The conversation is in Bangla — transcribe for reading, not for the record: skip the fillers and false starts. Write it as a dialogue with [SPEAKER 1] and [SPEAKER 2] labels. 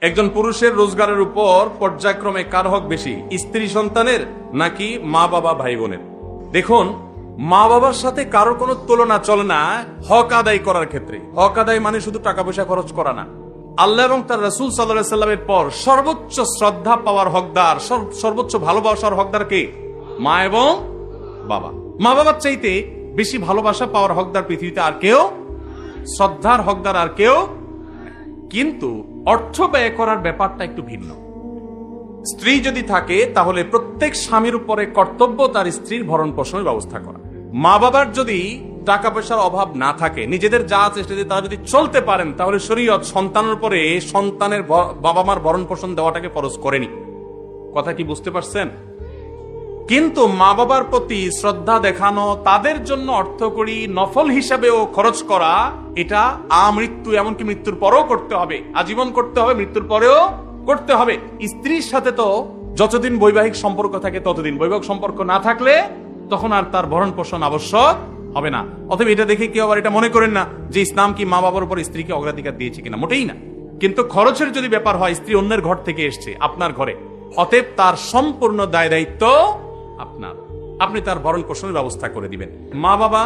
[SPEAKER 1] একজন পুরুষের রোজগারের উপর পর্যায়ক্রমে কার হক বেশি, স্ত্রী সন্তানের নাকি মা বাবা ভাই বোনের? দেখুন, মা বাবার সাথে কারো কোনো তুলনা চলে না হক আদায় করার ক্ষেত্রে। হক আদায় মানে শুধু টাকা পয়সা খরচ করা না। আল্লাহ এবং তার রাসূল সাল্লাল্লাহু আলাইহি সাল্লামের পর সর্বোচ্চ শ্রদ্ধা পাওয়ার হকদার, সর্বোচ্চ ভালোবাসার হকদার কে? মা এবং বাবা। মা বাবার চাইতে বেশি ভালোবাসা পাওয়ার হকদার পৃথিবীতে আর কেউ, শ্রদ্ধার হকদার আর কেউ। কিন্তু অর্থ ব্যয় করার ব্যাপারটা একটু ভিন্ন। স্ত্রী যদি থাকে তাহলে প্রত্যেক স্বামীর উপরে কর্তব্য তার স্ত্রীর ভরণ পোষণের ব্যবস্থা করা। মা বাবার যদি টাকা পয়সার অভাব না থাকে, নিজেদের যা চেষ্টা দিয়ে তারা যদি চলতে পারেন, তাহলে শরীয়ত সন্তানের উপরে সন্তানের বাবা মার ভরণ পোষণ দেওয়াটাকে ফরজ করেনি। কথা কি বুঝতে পারছেন? কিন্তু মা বাবার প্রতি শ্রদ্ধা দেখানো, তাদের জন্য অর্থকড়ি নফল হিসাবেও খরচ করা, এটা আমৃত্যু, এমনকি মৃত্যুর পরেও করতে হবে, আজীবন করতে হবে, মৃত্যুর পরেও করতে হবে। স্ত্রীর সাথে তো যতদিন বৈবাহিক সম্পর্ক থাকে ততদিন, বৈবাহিক সম্পর্ক না থাকলে তখন আর তার ভরণ পোষণ আবশ্যক হবে না। অতএব এটা দেখে কেউ আবার এটা মনে করেন না যে ইসলাম কি মা বাবার উপর স্ত্রীকে অগ্রাধিকার দিয়েছে কিনা, মোটেই না। কিন্তু খরচের যদি ব্যাপার হয়, স্ত্রী অন্যের ঘর থেকে এসছে আপনার ঘরে, অতএব তার সম্পূর্ণ দায় দায়িত্ব আপনার, আপনি তার ভরণ পোষণের ব্যবস্থা করে দিবেন। মা বাবা